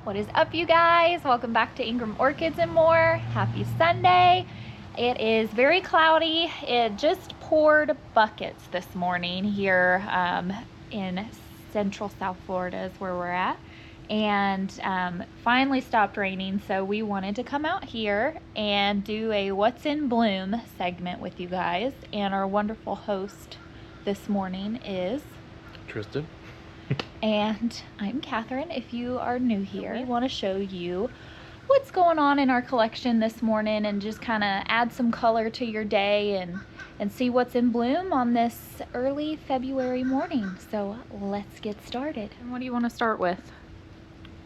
What is up, you guys? Welcome back to Ingram Orchids and More. Happy Sunday. It is very cloudy. It just poured buckets this morning here in central South Florida is where we're at, and finally stopped raining, so we wanted to come out here and do a What's in Bloom segment with you guys. And our wonderful host this morning is Tristan. And I'm Catherine. If you are new here, we want to show you what's going on in our collection this morning and just kind of add some color to your day and see what's in bloom on this early February morning. So let's get started. And what do you want to start with?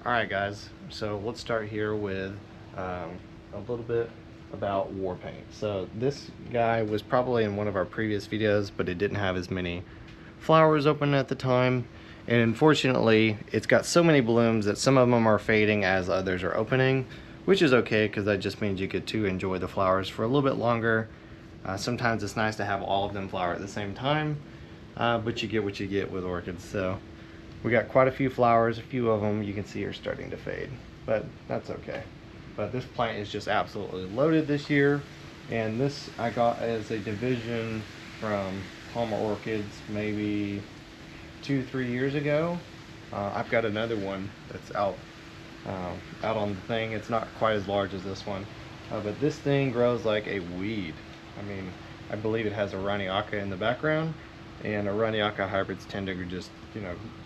All right, guys. So let's start here with a little bit about war paint. So this guy was probably in one of our previous videos, but it didn't have as many flowers open at the time. And unfortunately, it's got so many blooms that some of them are fading as others are opening, which is okay because that just means you get to enjoy the flowers for a little bit longer. Sometimes it's nice to have all of them flower at the same time, but you get what you get with orchids. So we got quite a few flowers. A few of them you can see are starting to fade, but that's okay. But this plant is just absolutely loaded this year, and this I got as a division from Palmer Orchids maybe 2-3 years ago. I've got another one that's out on the thing. It's not quite as large as this one, but this thing grows like a weed. I mean, I believe it has a Rhynchostylis in the background, and Rhynchostylis hybrids tend to just,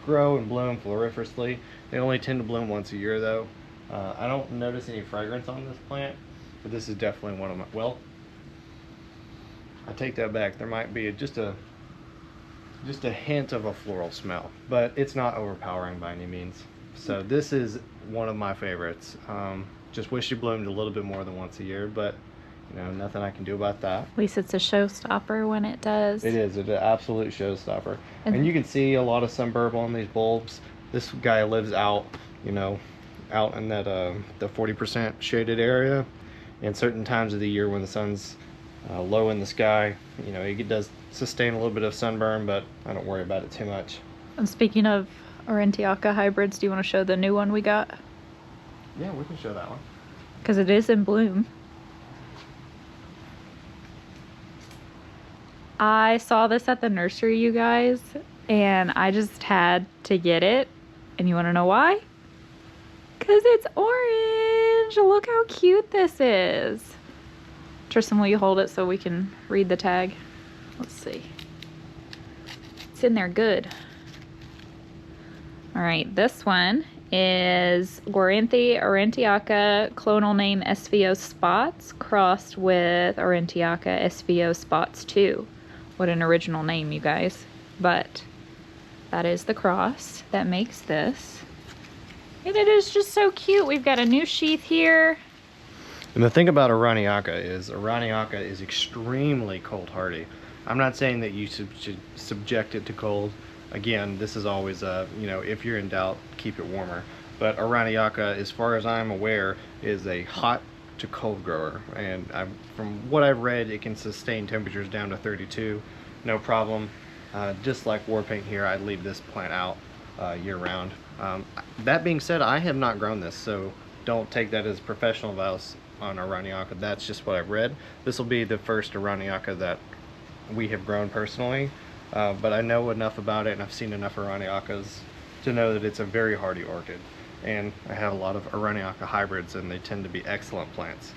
grow and bloom floriferously. They only tend to bloom once a year though. I don't notice any fragrance on this plant, but this is definitely one of my, well, I take that back. There might be just a hint of a floral smell, but it's not overpowering by any means. So this is one of my favorites. Just wish it bloomed a little bit more than once a year, but nothing I can do about that. At least it's a showstopper when it does. It is an absolute showstopper. And you can see a lot of sunburb on these bulbs. This guy lives out, out in that the 40% shaded area. And certain times of the year when the sun's low in the sky, it does sustain a little bit of sunburn, but I don't worry about it too much. And speaking of Rhynchostylis hybrids, do you want to show the new one we got? Yeah, we can show that one. Because it is in bloom. I saw this at the nursery, you guys, and I just had to get it. And you want to know why? Because it's orange. Look how cute this is. Tristan, will you hold it so we can read the tag? Let's see. It's in there good. All right, this one is Rhynchostylis clonal name SVO Spots crossed with Rhynchostylis SVO Spots 2. What an original name, you guys. But that is the cross that makes this. And it is just so cute. We've got a new sheath here. And the thing about a Rhynchostylis is extremely cold hardy. I'm not saying that you should subject it to cold. Again, this is always if you're in doubt, keep it warmer. But a Rhynchostylis, as far as I'm aware, is a hot to cold grower. And from what I've read, it can sustain temperatures down to 32, no problem. Just like war paint here, I'd leave this plant out year round. That being said, I have not grown this, so don't take that as professional advice on a Rhynchostylis. That's just what I've read. This will be the first Rhynchostylis that we have grown personally, but I know enough about it, and I've seen enough Rhynchostylis to know that it's a very hardy orchid. And I have a lot of Rhynchostylis hybrids, and they tend to be excellent plants.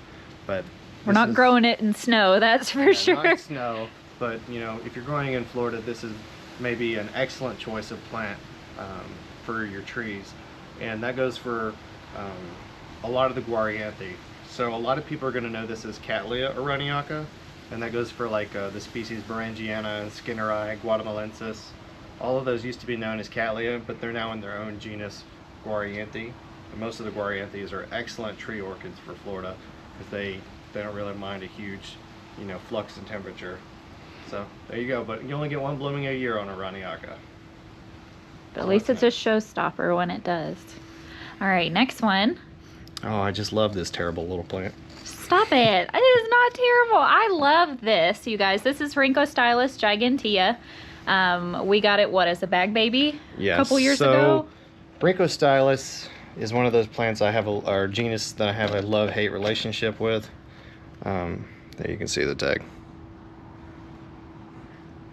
But we're not growing it in snow, that's for sure. Not in snow, but if you're growing in Florida, this is maybe an excellent choice of plant for your trees. And that goes for a lot of the guarianthe. So a lot of people are going to know this as Cattleya or Rhynchostylis, and that goes for like the species Berangiana, Skinneri, Guatemalensis. All of those used to be known as Cattleya, but they're now in their own genus Guarianthe. And most of the Guarianthes are excellent tree orchids for Florida because they don't really mind a huge, flux in temperature. So there you go. But you only get one blooming a year on a Rhynchostylis. But at least it's a showstopper when it does. All right, next one. Oh, I just love this terrible little plant. Stop it. It is not terrible. I love this, you guys. This is Rhynchostylis gigantea. We got it, as a bag baby? Yes. A couple years ago? Rhynchostylis is one of those plants or genus that I have a love-hate relationship with. There you can see the tag.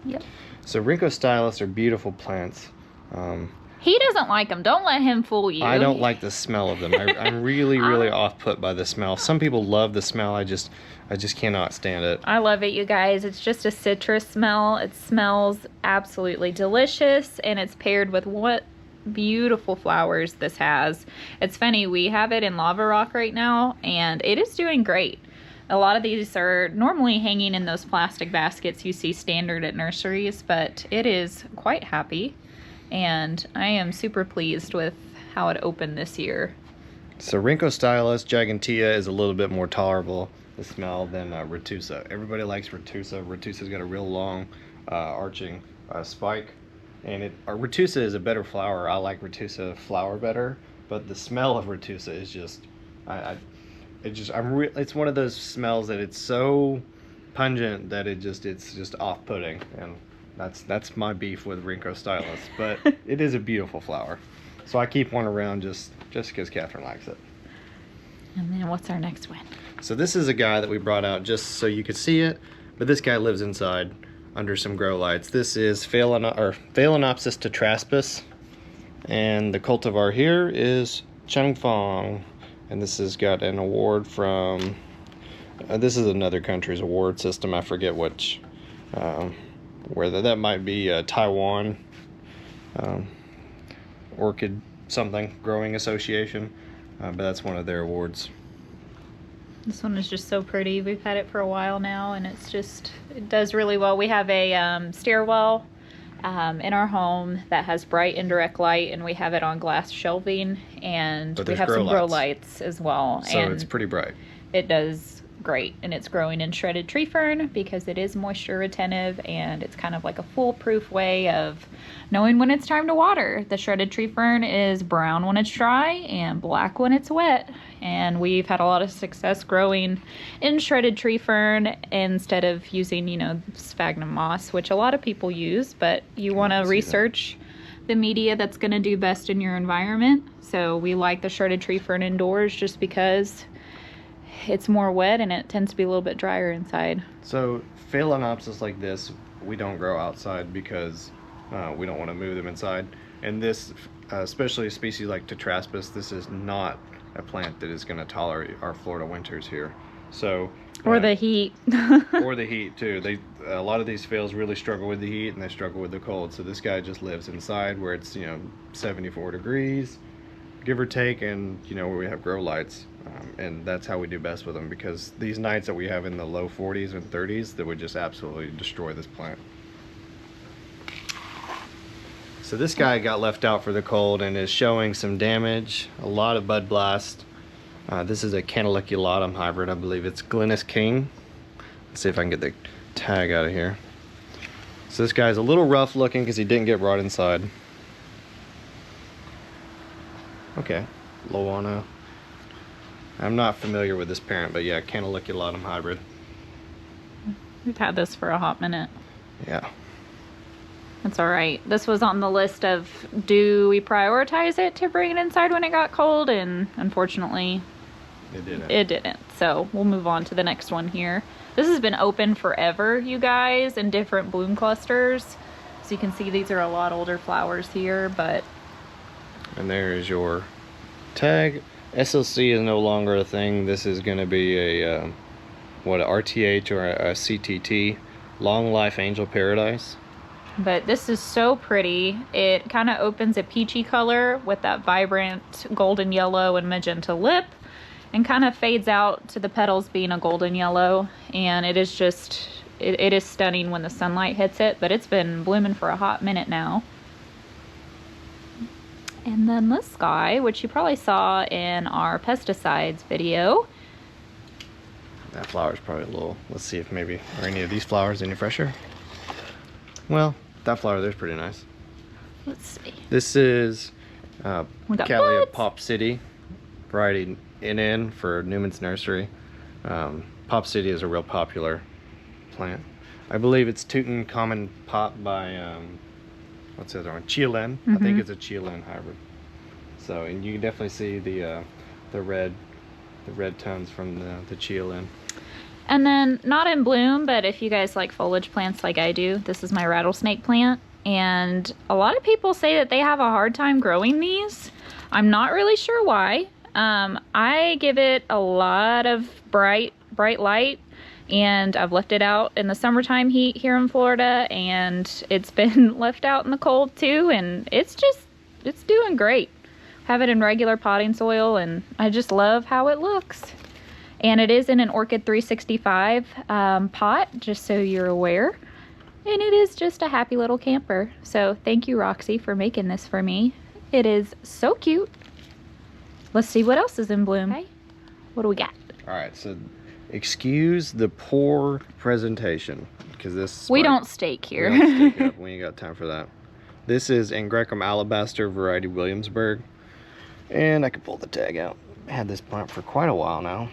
Yep. So Rhynchostylis are beautiful plants. He doesn't like them. Don't let him fool you. I don't like the smell of them. I'm really, really off-put by the smell. Some people love the smell. I just cannot stand it. I love it, you guys. It's just a citrus smell. It smells absolutely delicious, and it's paired with what beautiful flowers this has. It's funny, we have it in lava rock right now, and it is doing great. A lot of these are normally hanging in those plastic baskets you see standard at nurseries, but it is quite happy, and I am super pleased with how it opened this year. So Rhynchostylis gigantea is a little bit more tolerable the smell than Retusa. Everybody likes Retusa. Retusa's got a real long arching spike, and Retusa is a better flower. I like Retusa flower better, but the smell of Retusa is just it's one of those smells that it's so pungent that it's just off-putting, and that's my beef with Rhynchostylis. But it is a beautiful flower, so I keep one around just because Catherine likes it. And then what's our next one? So this is a guy that we brought out just so you could see it, but this guy lives inside under some grow lights. This is Phalaenopsis tetraspis, and the cultivar here is Changfong. And this has got an award from, this is another country's award system. I forget which, whether that might be Taiwan Orchid something growing association, but that's one of their awards. This one is just so pretty. We've had it for a while now, and it does really well. We have a stairwell in our home that has bright indirect light, and we have it on glass shelving, and we have some grow lights as well. So and it's pretty bright. It does great, and it's growing in shredded tree fern because it is moisture retentive, and it's kind of like a foolproof way of knowing when it's time to water. The shredded tree fern is brown when it's dry and black when it's wet, and we've had a lot of success growing in shredded tree fern instead of using, sphagnum moss, which a lot of people use, but you want to research the media that's going to do best in your environment. So we like the shredded tree fern indoors just because it's more wet and it tends to be a little bit drier inside. So Phalaenopsis like this, we don't grow outside because we don't want to move them inside. And this, especially a species like Tetraspis, this is not a plant that is going to tolerate our Florida winters here. So or the heat. Or the heat too. A lot of these phales really struggle with the heat, and they struggle with the cold. So this guy just lives inside where it's 74 degrees, give or take, and where we have grow lights, and that's how we do best with them, because these nights that we have in the low 40s and 30s, that would just absolutely destroy this plant. So this guy got left out for the cold and is showing some damage, a lot of bud blast. This is a Cantaliculatum hybrid, I believe it's Glennis King. Let's see if I can get the tag out of here. So this guy's a little rough looking because he didn't get brought inside. Okay, Loana. I'm not familiar with this parent, but yeah, Cantaliculatum hybrid. We've had this for a hot minute. Yeah. That's all right. This was on the list of, do we prioritize it to bring it inside when it got cold? And unfortunately, it didn't. So we'll move on to the next one here. This has been open forever, you guys, in different bloom clusters. So you can see these are a lot older flowers here, but. And there is your tag. SLC is no longer a thing. This is going to be a, RTH or a CTT, Long Life Angel Paradise. But this is so pretty. It kind of opens a peachy color with that vibrant golden yellow and magenta lip, and kind of fades out to the petals being a golden yellow. And it is just, it is stunning when the sunlight hits it, but it's been blooming for a hot minute now. And then this guy, which you probably saw in our pesticides video. That flower's probably a little, let's see if maybe, are any of these flowers any fresher? Well, that flower there's pretty nice. Let's see. This is Cattleya Pop City, variety NN for Newman's Nursery. Pop City is a real popular plant. I believe it's Tutankhamun Pop by, what's the other one? Chilen. I think it's a Chilen hybrid. So, and you can definitely see the red tones from the Chiolin. And then, not in bloom, but if you guys like foliage plants like I do, this is my rattlesnake plant. And a lot of people say that they have a hard time growing these. I'm not really sure why. I give it a lot of bright light, and I've left it out in the summertime heat here in Florida, and it's been left out in the cold too, and it's doing great. Have it in regular potting soil, and I just love how it looks. And it is in an Orchid 365 pot, just so you're aware. And it is just a happy little camper. So thank you, Roxy, for making this for me. It is so cute. Let's see what else is in bloom. Okay. What do we got? All right, so excuse the poor presentation, because this... We don't stake here. We don't stake up. We ain't got time for that. This is Angraecum alabaster variety Williamsburg. And I can pull the tag out. I had this plant for quite a while now.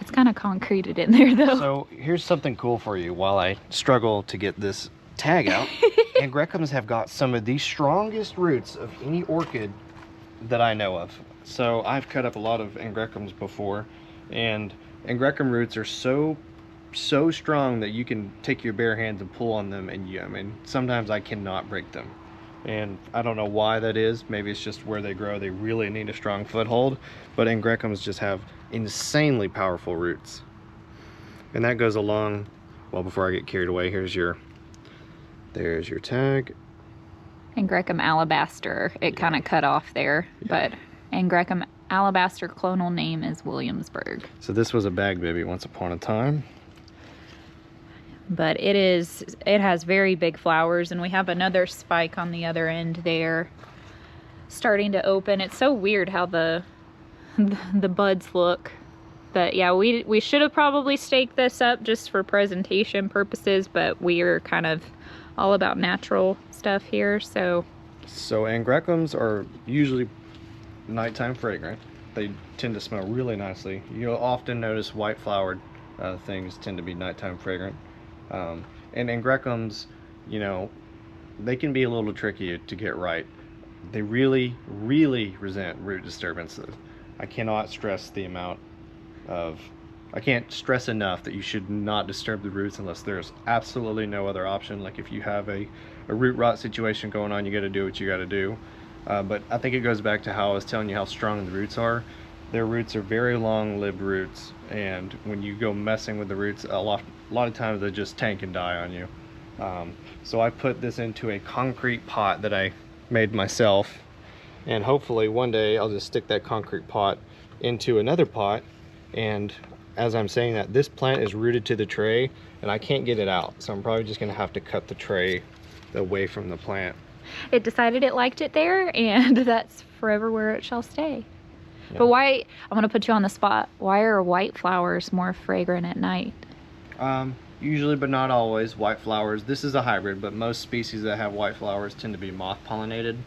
It's kind of concreted in there, though. So here's something cool for you while I struggle to get this tag out. Angraecums have got some of the strongest roots of any orchid that I know of. So I've cut up a lot of Angraecums before, and Angraecum roots are so strong that you can take your bare hands and pull on them, and I mean, sometimes I cannot break them. And I don't know why that is. Maybe it's just where they grow. They really need a strong foothold, but Angraecums just have insanely powerful roots. And that goes along, well, before I get carried away, there's your tag. Angraecum alabaster, it kind of cut off there, but Angraecum alabaster clonal name is Williamsburg. So this was a bag baby once upon a time. But it has very big flowers, and we have another spike on the other end there starting to open. It's so weird how the buds look. But yeah, we should have probably staked this up just for presentation purposes, but we are kind of all about natural stuff here. So Angraecums are usually nighttime fragrant. They tend to smell really nicely. You'll often notice white flowered things tend to be nighttime fragrant. And Angraecums, you know, they can be a little tricky to get right. They really resent root disturbances. I cannot stress enough that you should not disturb the roots unless there's absolutely no other option. Like if you have a root rot situation going on, you got to do what you got to do. But I think it goes back to how I was telling you how strong the roots are. Their roots are very long-lived roots, and when you go messing with the roots, a lot of times they just tank and die on you. So I put this into a concrete pot that I made myself, and hopefully one day I'll just stick that concrete pot into another pot. And as I'm saying that, this plant is rooted to the tray, and I can't get it out, so I'm probably just gonna have to cut the tray away from the plant. It decided it liked it there, and that's forever where it shall stay. Yeah. But why, I'm gonna put you on the spot, why are white flowers more fragrant at night? Usually, but not always, white flowers. This is a hybrid, but most species that have white flowers tend to be moth pollinated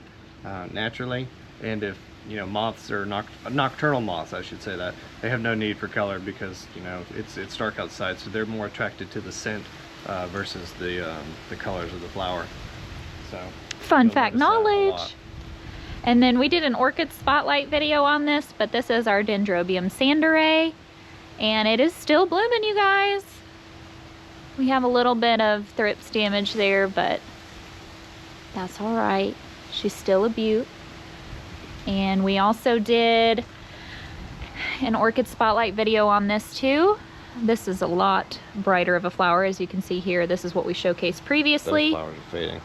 naturally. And if, you know, moths are nocturnal moths, I should say that, they have no need for color because, you know, it's dark outside, so they're more attracted to the scent versus the colors of the flower. So fun fact knowledge. And then we did an orchid spotlight video on this, but this is our Dendrobium sanderay, and it is still blooming, you guys. We have a little bit of thrips damage there, but that's all right. She's still a beaut. And we also did an orchid spotlight video on this too. This is a lot brighter of a flower, as you can see here. This is what we showcased previously. Those flowers are fading.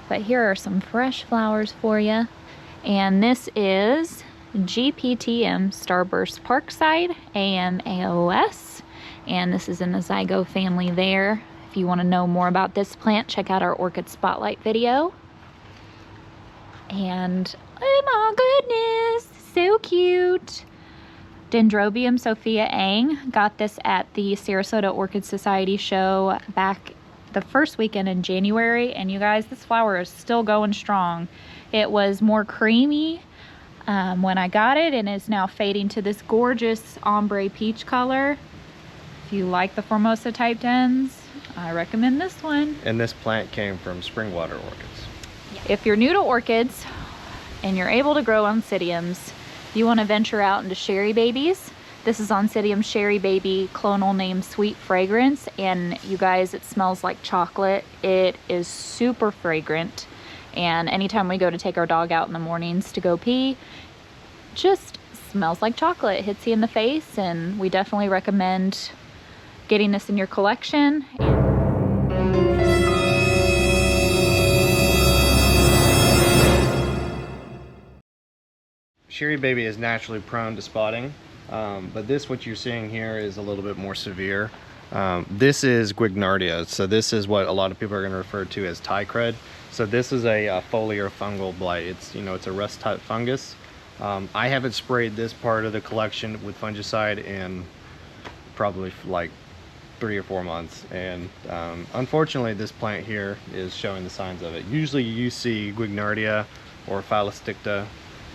But here are some fresh flowers for you. And this is GPTM Starburst Parkside AMAOS. And this is in the Zygo family there. If you want to know more about this plant, check out our orchid spotlight video. And oh my goodness, so cute. Dendrobium Sophia Ang. Got this at the Sarasota Orchid Society show back the first weekend in January. And you guys, this flower is still going strong. It was more creamy when I got it, and is now fading to this gorgeous ombre peach color. If you like the Formosa type dens, I recommend this one. And this plant came from Springwater Orchids. If you're new to orchids, and you're able to grow Oncidiums, you want to venture out into Sherry Babies. This is Oncidium Sherry Baby, clonal name Sweet Fragrance, and you guys, it smells like chocolate. It is super fragrant, and anytime we go to take our dog out in the mornings to go pee, just smells like chocolate. It hits you in the face, and we definitely recommend getting this in your collection. Sherry Baby is naturally prone to spotting, but what you're seeing here is a little bit more severe. This is Guignardia, so this is what a lot of people are going to refer to as tie crud. So this is a foliar fungal blight. It's it's a rust type fungus. I haven't sprayed this part of the collection with fungicide in probably like 3 or 4 months, and unfortunately this plant here is showing the signs of it. Usually you see Guignardia or Phalaenopsis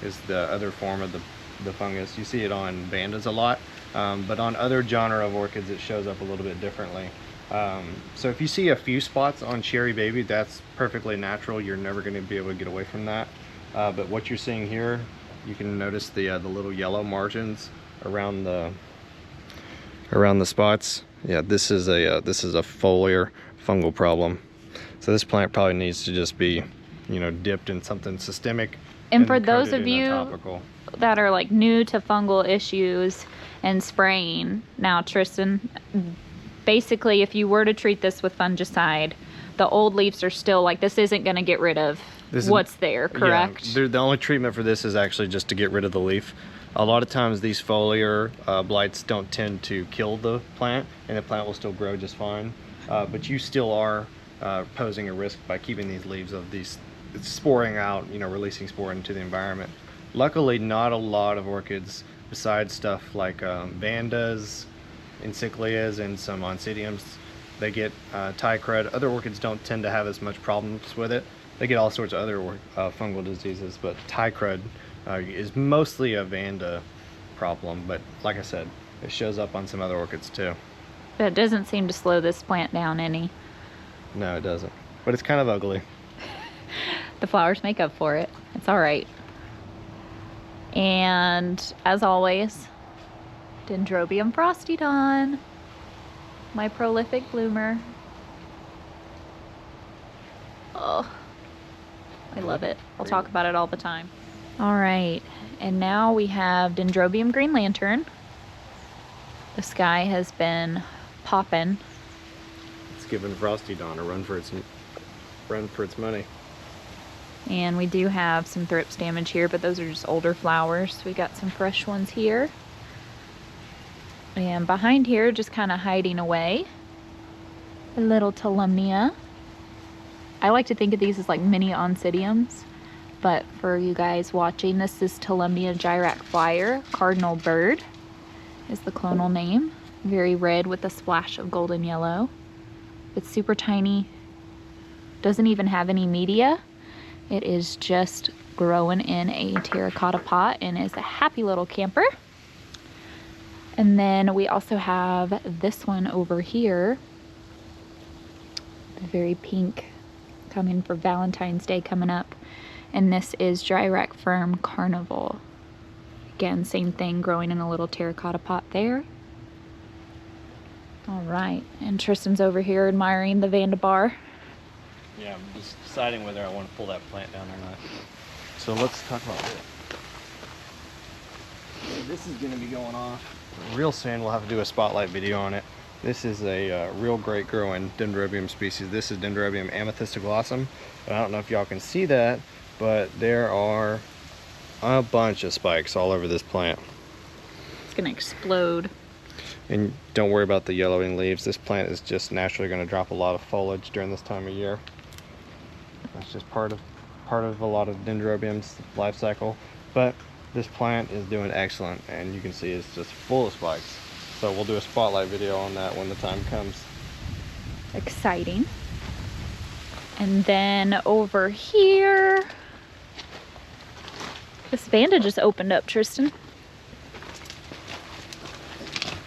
is the other form of the fungus. You see it on Vandas a lot, but on other genre of orchids it shows up a little bit differently. So if you see a few spots on Sherry Baby, that's perfectly natural. You're never going to be able to get away from that. But what you're seeing here, you can notice the little yellow margins around the spots. Yeah, this is a foliar fungal problem. So this plant probably needs to just be dipped in something systemic. And for those of you that are like new to fungal issues and spraying, now Tristan, basically if you were to treat this with fungicide, the old leaves are still like, this isn't going to get rid of what's there, correct? Yeah, the only treatment for this is actually just to get rid of the leaf. A lot of times these foliar blights don't tend to kill the plant, and the plant will still grow just fine. But you still are posing a risk by keeping these leaves of these sporing out, releasing spore into the environment. Luckily, not a lot of orchids, besides stuff like Vandas, Encyclias, and some Oncidiums, they get tie crud. Other orchids don't tend to have as much problems with it. They get all sorts of other fungal diseases, but tie crud is mostly a Vanda problem. But like I said, it shows up on some other orchids too. But it doesn't seem to slow this plant down any. No, it doesn't. But it's kind of ugly. The flowers make up for it. It's all right. And as always, Dendrobium frostodon, my prolific bloomer. Oh, I love it. I'll talk about it all the time. All right, and now we have Dendrobium green lantern. The sky has been popping. It's giving frostodon a run for its money. And we do have some thrips damage here, but those are just older flowers. We got some fresh ones here. And behind here, just kind of hiding away, a little Tolumnia. I like to think of these as like mini Oncidiums, but for you guys watching, this is Tolumnia gyrac flyer, cardinal bird is the clonal name. Very red with a splash of golden yellow. It's super tiny, doesn't even have any media. It is just growing in a terracotta pot and is a happy little camper. And then we also have this one over here, very pink, coming for Valentine's Day coming up. And this is Gyrac Firm Carnival. Again, same thing, growing in a little terracotta pot there. All right, and Tristan's over here admiring the Vanda bar. Yeah, I'm just deciding whether I want to pull that plant down or not. So let's talk about it. This is going to be going off real soon. We'll have to do a spotlight video on it. This is a real great growing Dendrobium species. This is Dendrobium amethystoglossum. I don't know if y'all can see that, but there are a bunch of spikes all over this plant. It's going to explode. And don't worry about the yellowing leaves. This plant is just naturally going to drop a lot of foliage during this time of year. That's just part of a lot of Dendrobium's life cycle. But this plant is doing excellent, and you can see it's just full of spikes. So we'll do a spotlight video on that when the time comes. Exciting. And then over here, this Vanda just opened up, Tristan.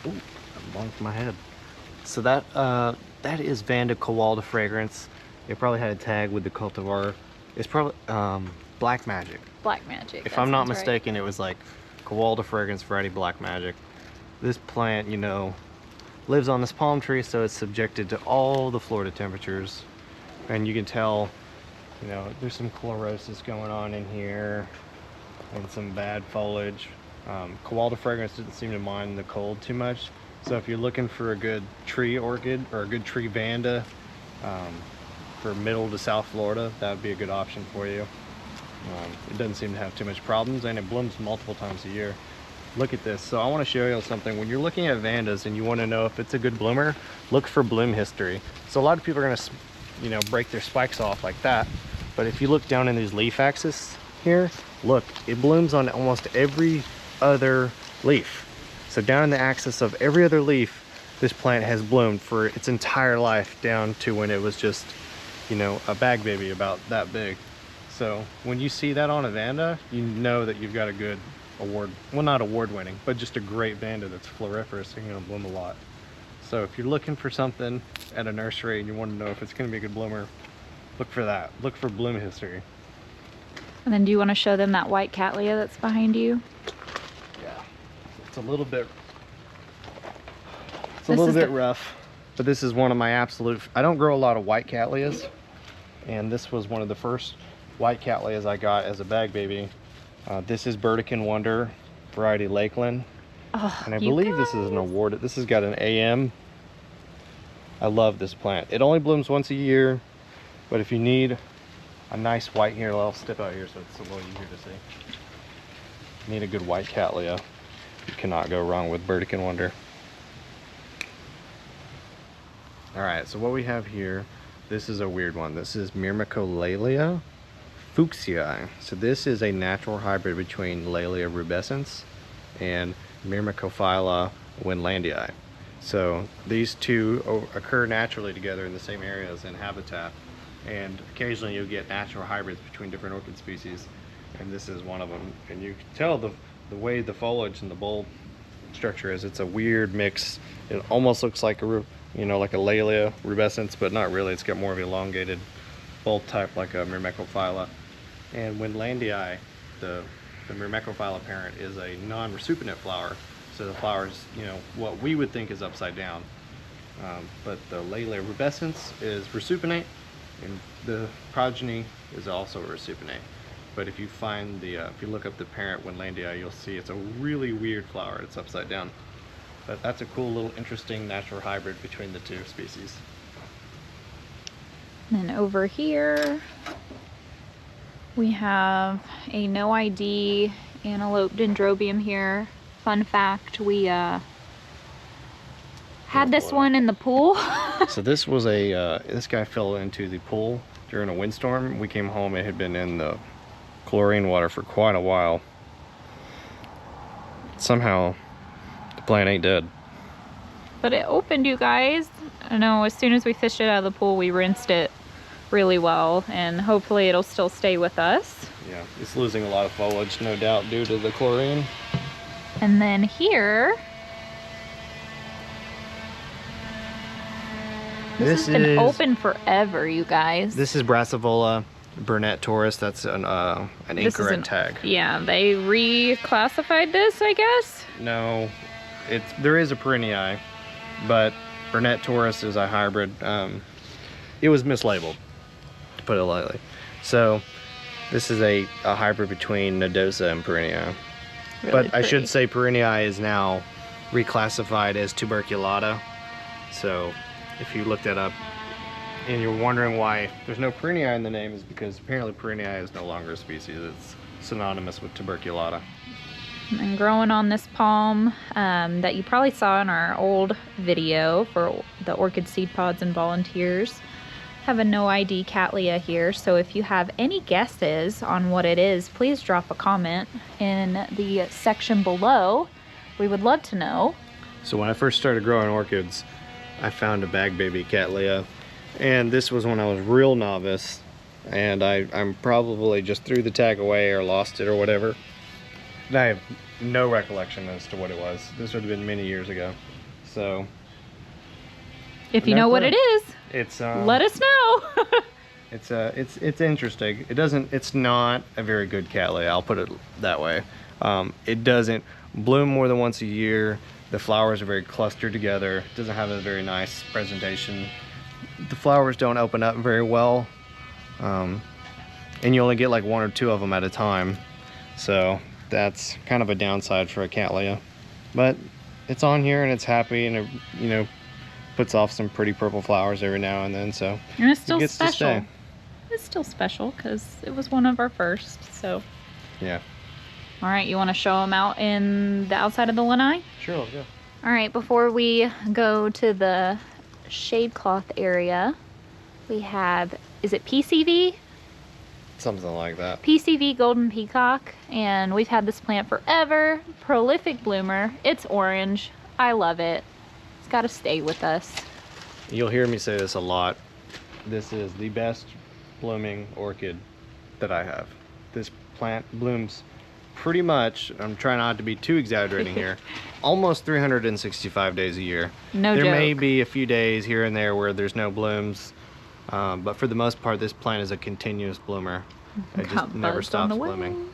Ooh, I bonked my head. So that is Vanda Kowalda fragrance. It probably had a tag with the cultivar. It's probably Black Magic. Black Magic. If I'm not mistaken, it was like Kowalda fragrance variety Black Magic. This plant, you know, lives on this palm tree, so it's subjected to all the Florida temperatures. And you can tell, you know, there's some chlorosis going on in here and some bad foliage. Kowalda fragrance didn't seem to mind the cold too much. So if you're looking for a good tree orchid or a good tree Vanda for middle to South Florida, that would be a good option for you. It doesn't seem to have too much problems, and it blooms multiple times a year. Look at this. So I want to show you something. When you're looking at Vandas and you want to know if it's a good bloomer, look for bloom history. So a lot of people are going to, you know, break their spikes off like that. But if you look down in these leaf axis here, look, it blooms on almost every other leaf. So down in the axis of every other leaf, this plant has bloomed for its entire life, down to when it was just, you know, a bag baby about that big. So when you see that on a Vanda, you know that you've got a good award, well, not award winning, but just a great Vanda that's floriferous and going to bloom a lot. So if you're looking for something at a nursery and you want to know if it's going to be a good bloomer, look for that. Look for bloom history. And then do you want to show them that white Cattleya that's behind you? Yeah, it's a little bit rough, but this is one of my absolute, I don't grow a lot of white Cattleyas, and this was one of the first white Cattleyas I got as a bag baby. This is Burdekin Wonder variety Lakeland, and I believe this is an award. This has got an AM. I love this plant. It only blooms once a year, but if you need a nice white here, I'll step out here so it's a little easier to see. Need a good white Cattleya, you cannot go wrong with Burdekin Wonder. All right, so what we have here, this is a weird one. This is Myrmecolalia fuchsii. So this is a natural hybrid between Laelia rubescens and Myrmecophylla winlandii. So these two occur naturally together in the same areas and habitat, and occasionally you'll get natural hybrids between different orchid species, and this is one of them. And you can tell the way the foliage and the bulb structure is. It's a weird mix. It almost looks like a, you know, like a Laelia rubescens, but not really. It's got more of an elongated bulb type like a Myrmecophylla. And winlandii, the Myrmecophylla parent, is a non-resupinate flower. So the flower is, you know, what we would think is upside down. But the Laelia rubescens is resupinate, and the progeny is also resupinate. But if you find the, if you look up the parent winlandii, you'll see it's a really weird flower. It's upside down. But that's a cool little interesting natural hybrid between the two species. And then over here, we have a no ID antelope dendrobium here. Fun fact, we had this one in the pool. So this was a, this guy fell into the pool during a windstorm. We came home, it had been in the chlorine water for quite a while. Somehow the plant ain't dead. But it opened, you guys. I know, as soon as we fished it out of the pool, we rinsed it really well, and hopefully it'll still stay with us. Yeah, it's losing a lot of foliage, no doubt, due to the chlorine. And then here, this has been open forever, you guys. This is Brassivola Burnett Taurus. That's an incorrect tag. Yeah, they reclassified this, I guess. No, there is a Perennii, but Burnett Taurus is a hybrid. It was mislabeled, to put it lightly. So this is a hybrid between Nodosa and Perennii. Really but pretty. I should say Perennii is now reclassified as tuberculata. So if you look that up and you're wondering why there's no Perennii in the name, is because apparently Perennii is no longer a species. It's synonymous with tuberculata. And growing on this palm that you probably saw in our old video for the orchid seed pods and volunteers, have a no ID Cattleya here. So if you have any guesses on what it is, please drop a comment in the section below. We would love to know. So when I first started growing orchids, I found a bag baby Cattleya, and this was when I was real novice, and I'm probably just threw the tag away or lost it or whatever. And I have no recollection as to what it was. This would have been many years ago. So if you know what it is, it's let us know. It's interesting. It's not a very good Cattleya, I'll put it that way. It doesn't bloom more than once a year. The flowers are very clustered together. It doesn't have a very nice presentation. The flowers don't open up very well, and you only get like 1 or 2 of them at a time. So that's kind of a downside for a Cattleya. But it's on here and it's happy, and it, you know, puts off some pretty purple flowers every now and then. So and it's still it gets special. to stay. It's still special because it was one of our first. So yeah. All right, you want to show them out in the outside of the lanai? Sure, let's go. All right, before we go to the shade cloth area, we have, is it PCV? Something like that. PCV Golden Peacock, and we've had this plant forever. Prolific bloomer. It's orange. I love it. It's got to stay with us. You'll hear me say this a lot. This is the best blooming orchid that I have. This plant blooms pretty much, I'm trying not to be too exaggerating here, almost 365 days a year. No There joke. may be a few days here and there where there's no blooms, but for the most part, this plant is a continuous bloomer. It just never stops blooming.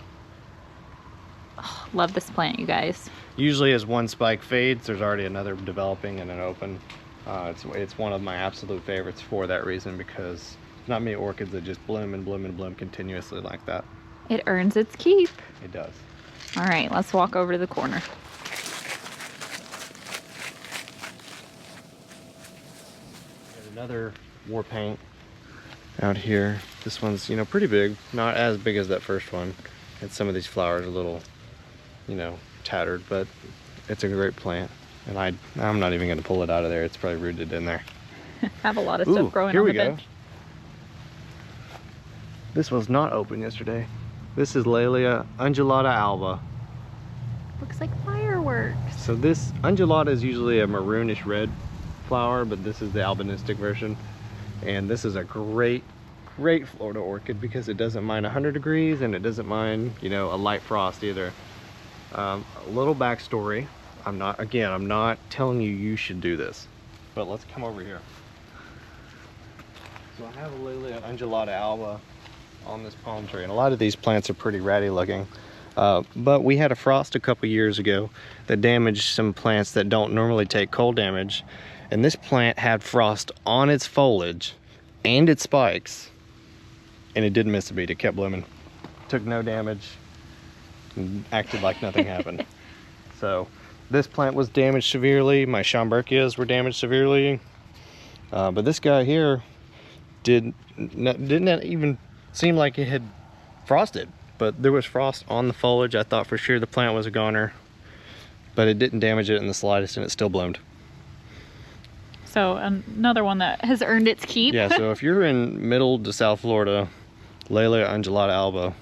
Oh, love this plant, you guys. Usually as one spike fades, there's already another developing and an open. It's one of my absolute favorites for that reason, because not many orchids that just bloom and bloom and bloom continuously like that. It earns its keep. It does. All right, let's walk over to the corner. Another war paint out here. This one's, you know, pretty big. Not as big as that first one. And some of these flowers are a little, you know, tattered, but it's a great plant. And I'm not even going to pull it out of there. It's probably rooted in there. Have a lot of stuff growing here on we the go. bench. This was not open yesterday. This is Cattleya undulata alba. Looks like fireworks. So this undulata is usually a maroonish red flower, but this is the albinistic version. And this is a great Florida orchid because it doesn't mind 100 degrees and it doesn't mind, you know, a light frost either. A little backstory. I'm not telling you should do this, but let's come over here. So I have a Cattleya undulata alba on this palm tree, and a lot of these plants are pretty ratty looking. But we had a frost a couple years ago that damaged some plants that don't normally take cold damage, and this plant had frost on its foliage and its spikes, and it didn't miss a beat. It kept blooming, took no damage, and acted like nothing happened. So this plant was damaged severely. My Schomburgkias were damaged severely, but this guy here didn't even seem like it had frosted, but there was frost on the foliage. I thought for sure the plant was a goner, but it didn't damage it in the slightest, and it still bloomed. So another one that has earned its keep. Yeah, so if you're in middle to South Florida, Cattleya undulata alba,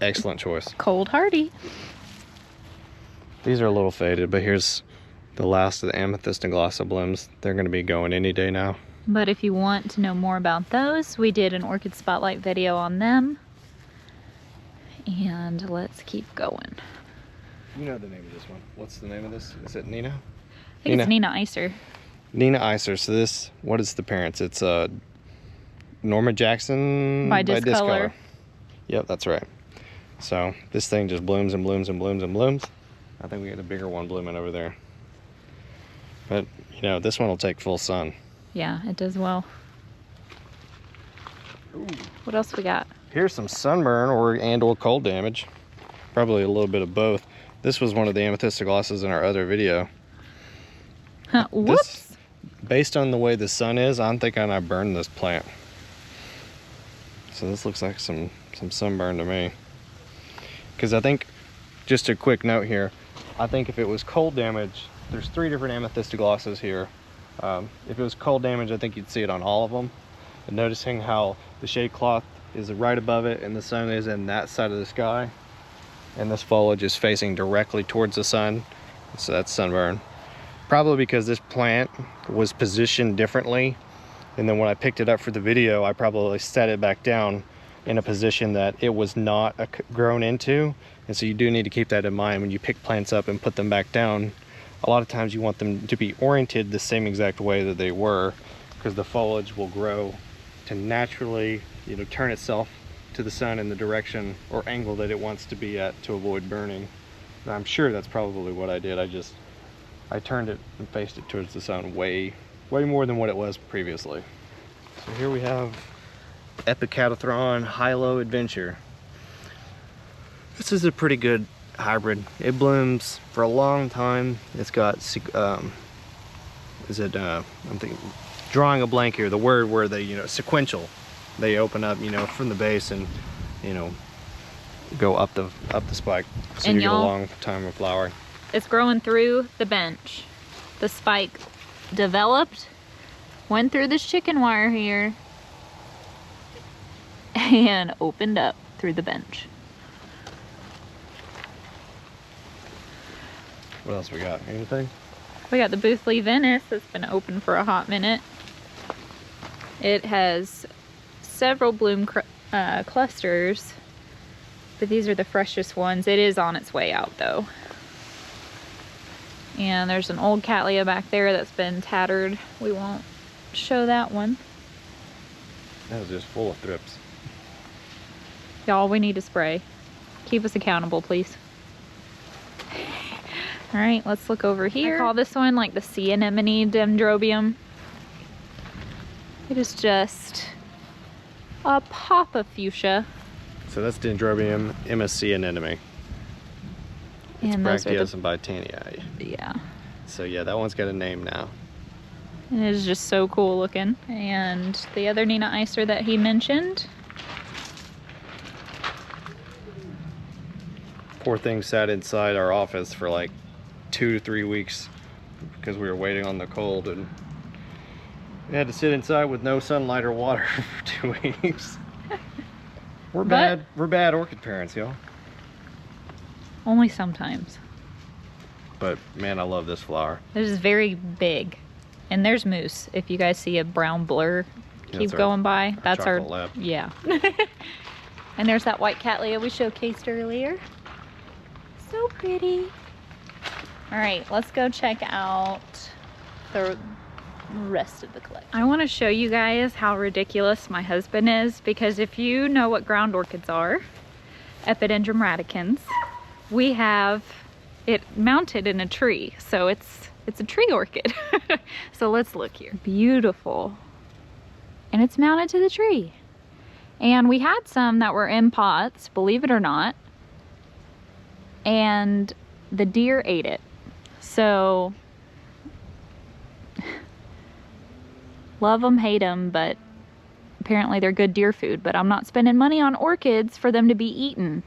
excellent choice. Cold hardy. These are a little faded, but here's the last of the amethyst and glossa blooms. They're going to be going any day now. But if you want to know more about those, we did an orchid spotlight video on them. And let's keep going. You know the name of this one. What's the name of this? Is it Nina? I think it's Nina Iser. Nina Iser. So this, what is the parents? It's Norma Jackson by Discolor. Yep, that's right. So this thing just blooms and blooms and blooms and blooms. I think we got a bigger one blooming over there. But, you know, this one will take full sun. Yeah, it does well. Ooh. What else we got? Here's some sunburn or cold damage. Probably a little bit of both. This was one of the amethyst glosses in our other video. Whoops. Based on the way the sun is, I'm thinking I burned this plant. So this looks like some sunburn to me. Because I think, just a quick note here, I think if it was cold damage, there's 3 different amethyst glosses here. If it was cold damage, I think you'd see it on all of them. And noticing how the shade cloth is right above it and the sun is in that side of the sky, and this foliage is facing directly towards the sun, so that's sunburn. Probably because this plant was positioned differently, and then when I picked it up for the video, I probably set it back down in a position that it was not grown into. And so you do need to keep that in mind when you pick plants up and put them back down. A lot of times you want them to be oriented the same exact way that they were, because the foliage will grow to naturally, you know, turn itself to the sun in the direction or angle that it wants to be at to avoid burning. And I'm sure that's probably what I did. I turned it and faced it towards the sun way more than what it was previously. So here we have Epicatathron High-Low Adventure. This is a pretty good hybrid. It blooms for a long time. It's got I'm thinking, drawing a blank here, the word where they, you know, sequential. They open up, you know, from the base and, you know, go up the spike. So and you get a long time of flowering. It's growing through the bench. The spike developed, went through this chicken wire here, and opened up through the bench. What else we got? Anything? We got the Boothly Venice that's been open for a hot minute. It has several bloom clusters, but these are the freshest ones. It is on its way out though. And there's an old Cattleya back there that's been tattered. We won't show that one. That was just full of thrips. Y'all, we need to spray. Keep us accountable, please. All right, let's look over here. I call this one like the sea anemone Dendrobium. It is just a pop of fuchsia. So that's Dendrobium MSC anemone. It's And those are Bracteus and Bitanii. yeah. So yeah, that one's got a name now. And it is just so cool looking. And the other Nina Icer that he mentioned. Poor thing sat inside our office for like 2 to 3 weeks because we were waiting on the cold, and we had to sit inside with no sunlight or water for 2 weeks. We're bad orchid parents, y'all. Only sometimes. But man, I love this flower. This is very big. And there's moose. If you guys see a brown blur keep going by, that's our lab. Yeah. And there's that white Cattleya we showcased earlier. So pretty. All right, let's go check out the rest of the collection. I want to show you guys how ridiculous my husband is, because if you know what ground orchids are, Epidendrum radicans, we have it mounted in a tree, so it's a tree orchid. So let's look here. Beautiful. And it's mounted to the tree. And we had some that were in pots, believe it or not, and the deer ate it. So love them, hate them, but apparently they're good deer food. But I'm not spending money on orchids for them to be eaten.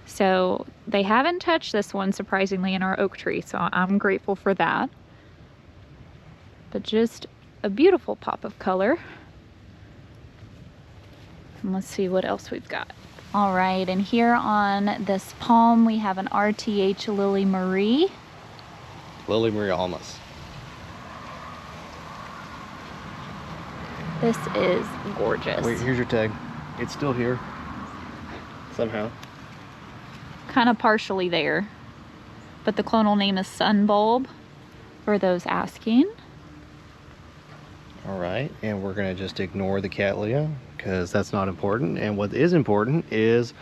So they haven't touched this one, surprisingly, in our oak tree, so I'm grateful for that. But just a beautiful pop of color. And let's see what else we've got. All right, and here on this palm we have an RTH Lily Marie. Lily Marie Almas. This is gorgeous. Wait, here's your tag. It's still here. Somehow. Kind of partially there. But the clonal name is Sunbulb, for those asking. All right, and we're gonna just ignore the Cattleya because that's not important. And what is important is,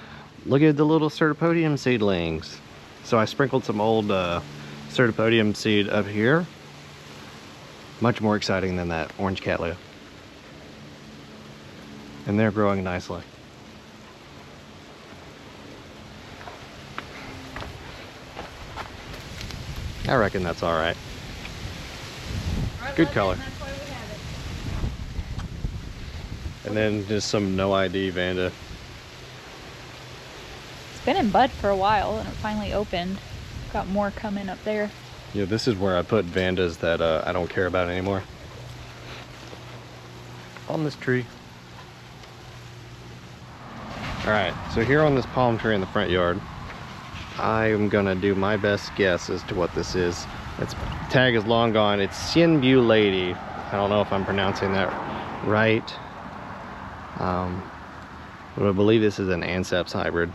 look at the little Certipodium seedlings. So I sprinkled some old Certipodium seed up here. Much more exciting than that orange Cattleya. And they're growing nicely. I reckon that's all right. Good color. And then just some no ID Vanda. It's been in bud for a while and it finally opened. Got more coming up there. Yeah, this is where I put Vandas that I don't care about anymore. On this tree. Alright, so here on this palm tree in the front yard, I am gonna do my best guess as to what this is. Its tag is long gone. It's Sienbu Lady. I don't know if I'm pronouncing that right. But I believe this is an Anceps hybrid.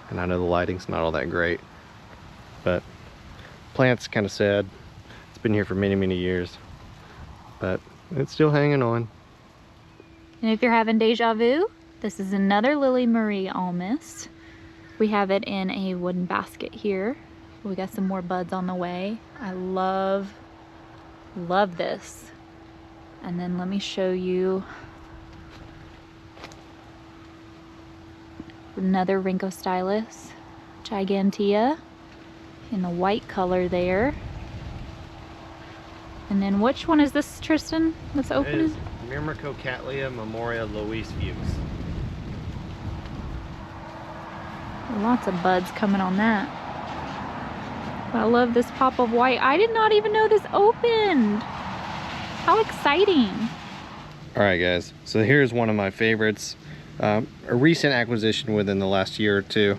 And I know the lighting's not all that great. But plant's kind of sad. It's been here for many, many years. But it's still hanging on. And if you're having deja vu, this is another Lily Marie almist. We have it in a wooden basket here. We got some more buds on the way. I love this. And then let me show you another Rhynchostylis gigantea in the white color there. And then which one is this, Tristan? Let's open it. Cattleya Memoria Louise Fuchs. Lots of buds coming on that. But I love this pop of white. I did not even know this opened. How exciting. All right, guys. So here's one of my favorites. A recent acquisition within the last year or two.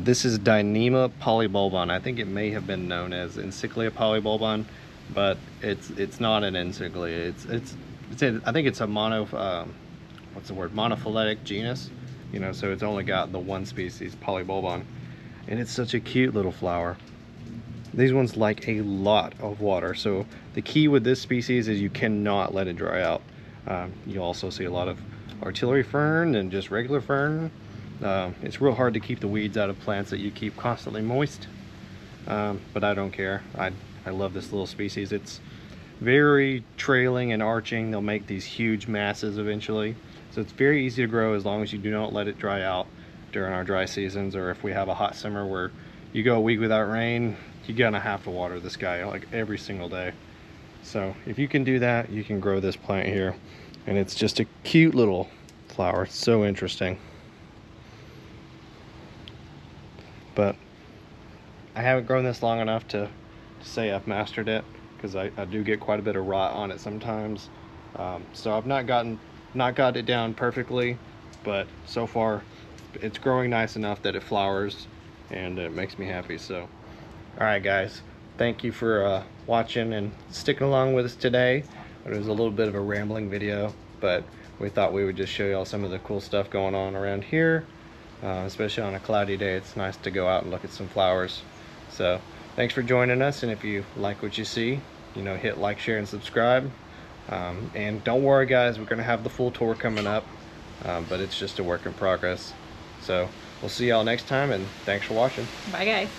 This is Dyneema polybulbon. I think it may have been known as Encyclia polybulbon, but it's not an encyclia. I think it's a monophyletic genus. You know, so it's only got the one species, polybulbon, and it's such a cute little flower. These ones like a lot of water, so the key with this species is you cannot let it dry out. You also see a lot of artillery fern and just regular fern. It's real hard to keep the weeds out of plants that you keep constantly moist, but I don't care. I love this little species. It's very trailing and arching. They'll make these huge masses eventually. So it's very easy to grow as long as you do not let it dry out during our dry seasons, or if we have a hot summer where you go a week without rain, you're gonna have to water this guy like every single day. So if you can do that, you can grow this plant here, and it's just a cute little flower. It's so interesting. But I haven't grown this long enough to say I've mastered it, because I do get quite a bit of rot on it sometimes. So I've not got it down perfectly, but so far it's growing nice enough that it flowers, and it makes me happy. So all right, guys, thank you for watching and sticking along with us today. It was a little bit of a rambling video, but we thought we would just show y'all some of the cool stuff going on around here. Especially on a cloudy day, it's nice to go out and look at some flowers. So thanks for joining us, and if you like what you see, you know, hit like, share, and subscribe. And don't worry, guys, we're gonna have the full tour coming up, but it's just a work in progress. So we'll see y'all next time, and thanks for watching. Bye, guys.